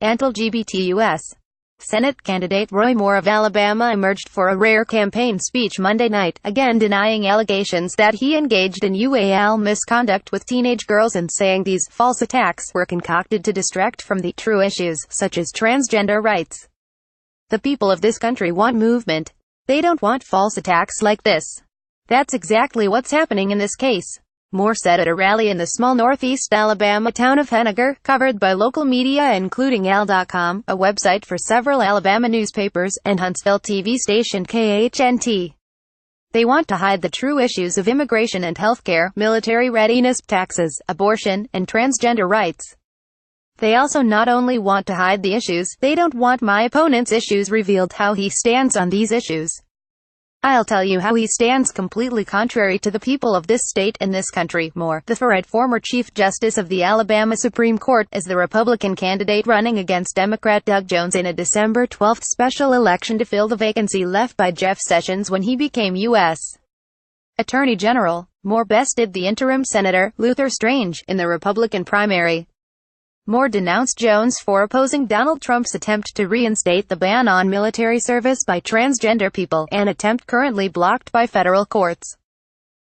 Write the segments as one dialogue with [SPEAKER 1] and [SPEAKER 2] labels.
[SPEAKER 1] AntiLGBT U.S. Senate candidate Roy Moore of Alabama emerged for a rare campaign speech Monday night, again denying allegations that he engaged in UAL misconduct with teenage girls and saying these false attacks were concocted to distract from the true issues, such as transgender rights. The people of this country want movement. They don't want false attacks like this. That's exactly what's happening in this case, Moore said at a rally in the small northeast Alabama town of Henagar, covered by local media including Al.com, a website for several Alabama newspapers, and Huntsville TV station KHNT. They want to hide the true issues of immigration and healthcare, military readiness, taxes, abortion, and transgender rights. They also not only want to hide the issues, they don't want my opponent's issues revealed, how he stands on these issues. I'll tell you how he stands completely contrary to the people of this state and this country. Moore, the former Chief Justice of the Alabama Supreme Court, is the Republican candidate running against Democrat Doug Jones in a December 12 special election to fill the vacancy left by Jeff Sessions when he became U.S. Attorney General. Moore bested the interim Senator, Luther Strange, in the Republican primary. Moore denounced Jones for opposing Donald Trump's attempt to reinstate the ban on military service by transgender people, an attempt currently blocked by federal courts.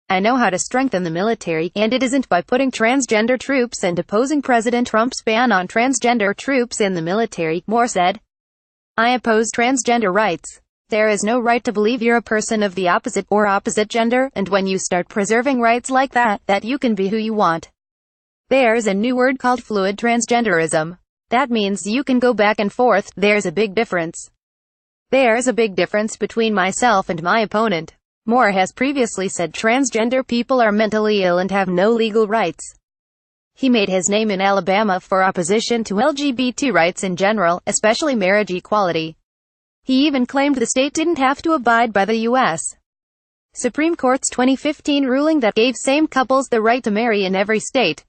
[SPEAKER 1] I know how to strengthen the military, and it isn't by putting transgender troops and opposing President Trump's ban on transgender troops in the military, Moore said. I oppose transgender rights. There is no right to believe you're a person of the opposite or opposite gender, and when you start preserving rights like that you can be who you want. There's a new word called fluid transgenderism. That means you can go back and forth. There's a big difference. There's a big difference between myself and my opponent. Moore has previously said transgender people are mentally ill and have no legal rights. He made his name in Alabama for opposition to LGBT rights in general, especially marriage equality. He even claimed the state didn't have to abide by the U.S. Supreme Court's 2015 ruling that gave same couples the right to marry in every state.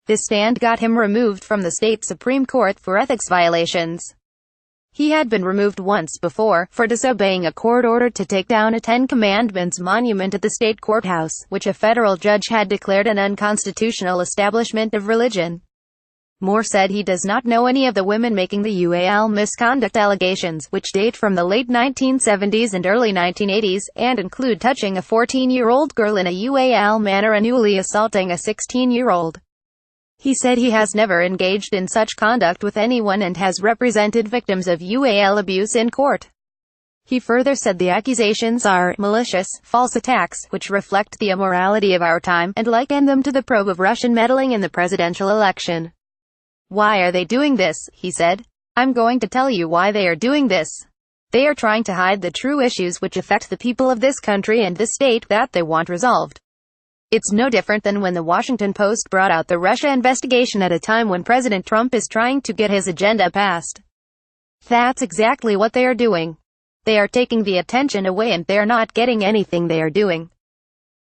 [SPEAKER 1] This stand got him removed from the state Supreme Court for ethics violations. He had been removed once before, for disobeying a court order to take down a Ten Commandments monument at the state courthouse, which a federal judge had declared an unconstitutional establishment of religion. Moore said he does not know any of the women making the UAL misconduct allegations, which date from the late 1970s and early 1980s, and include touching a 14-year-old girl in a UAL manner and annually assaulting a 16-year-old. He said he has never engaged in such conduct with anyone and has represented victims of UAL abuse in court. He further said the accusations are malicious, false attacks, which reflect the immorality of our time, and liken them to the probe of Russian meddling in the presidential election. Why are they doing this? He said. I'm going to tell you why they are doing this. They are trying to hide the true issues which affect the people of this country and this state that they want resolved. It's no different than when the Washington Post brought out the Russia investigation at a time when President Trump is trying to get his agenda passed. That's exactly what they are doing. They are taking the attention away and they're not getting anything they are doing.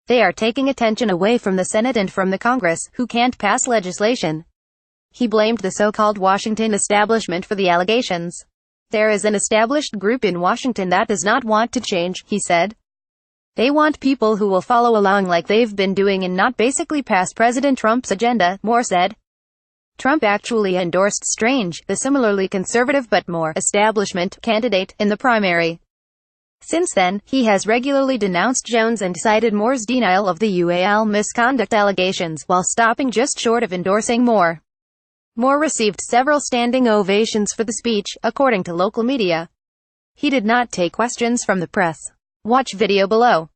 [SPEAKER 1] They are taking attention away from the Senate and from the Congress, who can't pass legislation. He blamed the so-called Washington establishment for the allegations. There is an established group in Washington that does not want to change, he said. They want people who will follow along like they've been doing and not basically pass President Trump's agenda, Moore said. Trump actually endorsed Strange, the similarly conservative but more establishment candidate, in the primary. Since then, he has regularly denounced Jones and cited Moore's denial of the UAL misconduct allegations, while stopping just short of endorsing Moore. Moore received several standing ovations for the speech, according to local media. He did not take questions from the press. Watch video below.